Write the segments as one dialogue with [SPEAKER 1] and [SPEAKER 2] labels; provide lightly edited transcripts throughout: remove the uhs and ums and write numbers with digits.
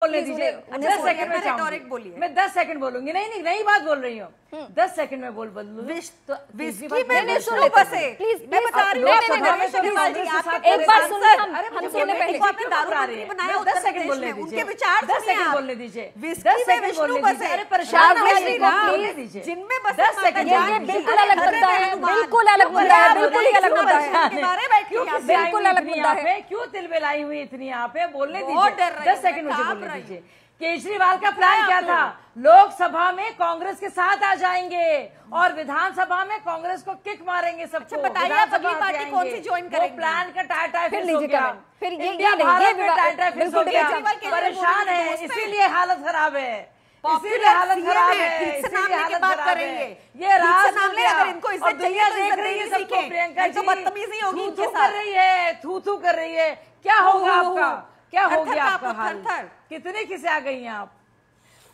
[SPEAKER 1] बोलने दीजिए। 10 सेकंड में चाहूंगी, मैं 10 सेकंड बोलूंगी। नहीं नई बात बोल रही हूँ, 10 सेकंड में बोल तो
[SPEAKER 2] मैंने सुनो बस प्लीज, मैं बता रही हूँ। एक बार सुनिए, हम सुनने पहले
[SPEAKER 1] आपने दारू मंत्री बनाया, 10 सेकंड बोलने दीजिए, उनके विचार 10 सेकंड बोलने दीजिए, 10 सेकंड बोलने दीजिए। अरे परेशान बोलने दीजिए, जिनमें 10 सेकंड।
[SPEAKER 2] ये बिल्कुल अलग मुद्दा है, बिल्कुल अलग मुद्दा है, बिल्कुल ही अलग मुद्दा है, बिल्कुल अलग मुद्दा है।
[SPEAKER 1] क्यों तिलमिलाई हुई इतनी यहाँ पे? बोलने दीजिए, 10 सेकंड मुझे बोलने दीजिए। केजरीवाल का प्लान क्या था? लोकसभा में कांग्रेस के साथ आ जाएंगे और विधानसभा में कांग्रेस को किक मारेंगे सबको।
[SPEAKER 2] अच्छा बताइए आप अगली पार्टी कौन सी ज्वाइन करेंगे?
[SPEAKER 1] प्लान का टाटा
[SPEAKER 2] फिर लीजिए कमेंट, फिर ये
[SPEAKER 1] परेशान है, इसीलिए हालत खराब है, इसीलिए हालत खराब है, इसीलिए हालत खराब है। ये राज
[SPEAKER 2] अगर इनको इससे
[SPEAKER 1] दुनिया देख रही है सबको। प्रियंका जी बदतमीजी होगी, इनके साथ कर रही है, थू कर रही है। क्या होगा आपका? क्या हो गया आपका हाल? कितने किसे आ गई हैं आप?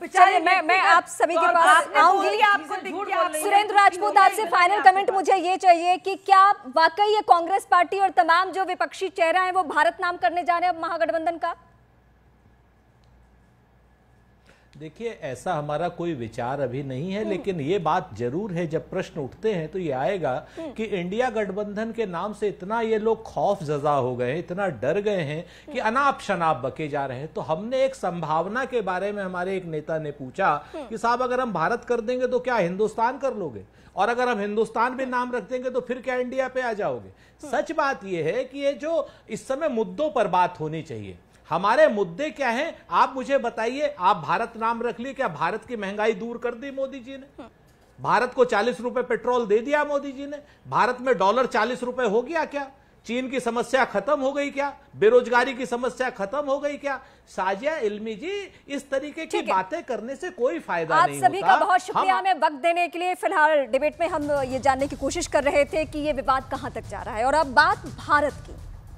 [SPEAKER 2] चलिए मैं आप सभी के पास आऊंगी। सुरेंद्र राजपूत, आपसे फाइनल कमेंट मुझे ये चाहिए कि क्या वाकई ये कांग्रेस पार्टी और तमाम जो विपक्षी चेहरा है वो भारत नाम करने जा रहे हैं अब महागठबंधन का?
[SPEAKER 3] देखिए, ऐसा हमारा कोई विचार अभी नहीं है, लेकिन ये बात जरूर है, जब प्रश्न उठते हैं तो ये आएगा कि इंडिया गठबंधन के नाम से इतना ये लोग खौफ ज़दा हो गए, इतना डर गए हैं कि अनाप शनाप बके जा रहे हैं। तो हमने एक संभावना के बारे में, हमारे एक नेता ने पूछा कि साहब अगर हम भारत कर देंगे तो क्या हिंदुस्तान कर लोगे, और अगर हम हिंदुस्तान भी नाम रख देंगे तो फिर क्या इंडिया पे आ जाओगे? सच बात यह है कि ये जो इस समय मुद्दों पर बात होनी चाहिए, हमारे मुद्दे क्या हैं आप मुझे बताइए। आप भारत नाम रख लिए, क्या भारत की महंगाई दूर कर दी मोदी जी ने? भारत को 40 रुपए पेट्रोल दे दिया मोदी जी ने? भारत में डॉलर 40 रुपए हो गया क्या? चीन की समस्या खत्म हो गई क्या? बेरोजगारी की समस्या खत्म हो गई क्या? साजिया इल्मी जी, इस तरीके की बातें करने से कोई फायदा नहीं होता।
[SPEAKER 2] आप सभी का बहुत शुक्रिया हमें वक्त देने के लिए। फिलहाल डिबेट में हम ये जानने की कोशिश कर रहे थे कि ये विवाद कहां तक जा रहा है, और अब बात भारत की,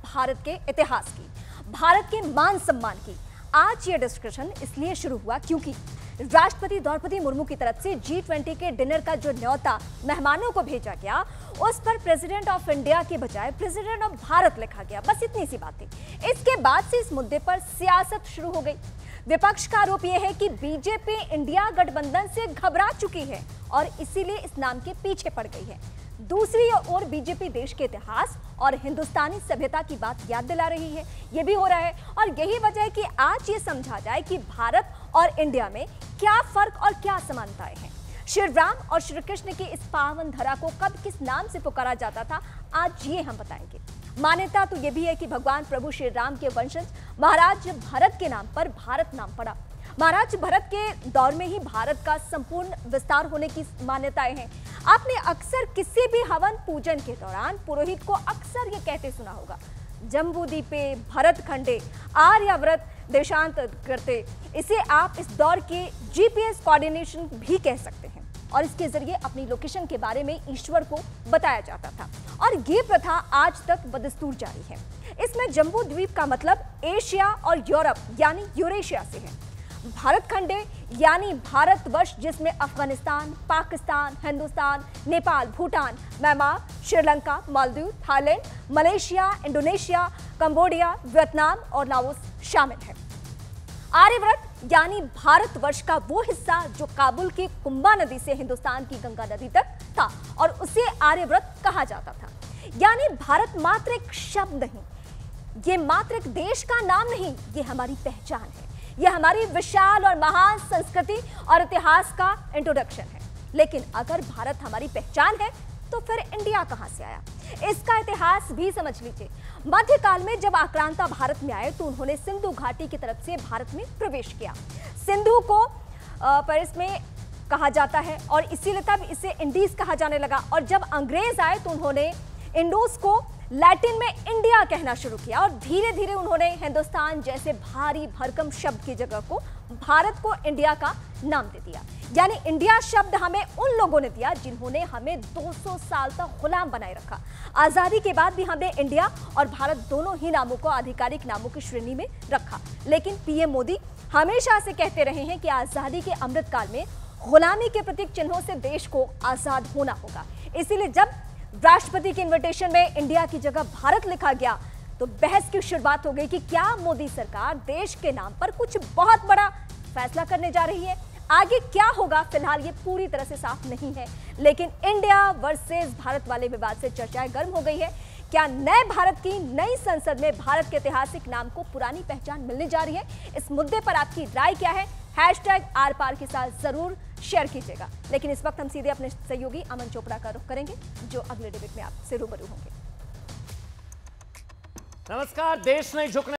[SPEAKER 2] भारत के इतिहास की, भारत के मान सम्मान की। आज ये डिस्कशन इसलिए शुरू हुआ क्योंकि राष्ट्रपति द्रौपदी मुर्मू की तरफ से G20 के डिनर का जो न्योता मेहमानों को भेजा गया, उस पर प्रेसिडेंट ऑफ इंडिया के बजाय प्रेसिडेंट ऑफ भारत लिखा गया। बस इतनी सी बात थी। इसके बाद से इस मुद्दे पर सियासत शुरू हो गई। विपक्ष का आरोप यह है कि बीजेपी इंडिया गठबंधन से घबरा चुकी है और इसीलिए इस नाम के पीछे पड़ गई है। दूसरी ओर बीजेपी देश के इतिहास और हिंदुस्तानी सभ्यता की बात याद दिला रही है। यह भी हो रहा है, और यही वजह है कि आज ये समझा जाए कि भारत और इंडिया में क्या फर्क और क्या समानताएं हैं। श्री राम और श्री कृष्ण की इस पावन धरा को कब किस नाम से पुकारा जाता था, आज ये हम बताएंगे। मान्यता तो यह भी है कि भगवान प्रभु श्री राम के वंशज महाराज भरत के नाम पर भारत नाम पड़ा। महाराज भरत के दौर में ही भारत का संपूर्ण विस्तार होने की मान्यताएं हैं। आपने अक्सर किसी भी हवन पूजन के दौरान पुरोहित को अक्सर ये कहते सुना होगा, जम्बूद्वीपे भरत खंडे आर्याव्रत देशांत करते। इसे आप इस दौर के GPS कोऑर्डिनेशन भी कह सकते हैं, और इसके जरिए अपनी लोकेशन के बारे में ईश्वर को बताया जाता था, और ये प्रथा आज तक बदस्तूर जारी है। इसमें जम्बू द्वीप का मतलब एशिया और यूरोप यानी यूरेशिया से है। भारत खंडे यानी भारतवर्ष, जिसमें Afghanistan, Pakistan, Hindustan, Nepal, Bhutan, Myanmar, Sri Lanka, Maldives, Thailand, Malaysia, Indonesia, Cambodia, Vietnam और लाओस शामिल है। आर्यव्रत यानी भारतवर्ष का वो हिस्सा जो काबुल की कुंभा नदी से हिंदुस्तान की गंगा नदी तक था, और उसे आर्यव्रत कहा जाता था। यानी भारत मात्र एक शब्द नहीं, ये मात्र एक देश का नाम नहीं, ये हमारी पहचान है। यह हमारी विशाल और महान संस्कृति और इतिहास का इंट्रोडक्शन है। लेकिन अगर भारत हमारी पहचान है तो फिर इंडिया कहां से आया, इसका इतिहास भी समझ लीजिए। मध्यकाल में जब आक्रांता भारत में आए तो उन्होंने सिंधु घाटी की तरफ से भारत में प्रवेश किया। सिंधु को पेरिस में कहा जाता है, और इसीलिए तब इसे इंडीज कहा जाने लगा। और जब अंग्रेज आए तो उन्होंने इंडोस को लैटिन में इंडिया कहना शुरू किया, और धीरे धीरे उन्होंने हिंदुस्तान जैसे भारी भरकम शब्द की जगह को भारत को इंडिया का नाम दे दिया। यानी इंडिया शब्द हमें उन लोगों ने दिया जिन्होंने हमें 200 साल तक गुलाम बनाए रखा। आजादी के बाद भी हमने इंडिया और भारत दोनों ही नामों को आधिकारिक नामों की श्रेणी में रखा। लेकिन पीएम मोदी हमेशा से कहते रहे हैं कि आजादी के अमृतकाल में गुलामी के प्रतीक चिन्हों से देश को आजाद होना होगा। इसीलिए जब राष्ट्रपति के इन्विटेशन में इंडिया की जगह भारत लिखा गया तो बहस की शुरुआत हो गई कि क्या मोदी सरकार देश के नाम पर कुछ बहुत बड़ा फैसला करने जा रही है। आगे क्या होगा फिलहाल ये पूरी तरह से साफ नहीं है, लेकिन इंडिया वर्सेस भारत वाले विवाद से चर्चाएं गर्म हो गई है। क्या नए भारत की नई संसद में भारत के ऐतिहासिक नाम को पुरानी पहचान मिलने जा रही है? इस मुद्दे पर आपकी राय क्या है? #RPAR के साथ जरूर शेयर कीजिएगा। लेकिन इस वक्त हम सीधे अपने सहयोगी अमन चोपड़ा का रुख करेंगे, जो अगले डिबेट में आपसे रूबरू होंगे।
[SPEAKER 4] नमस्कार। देश नहीं झुकने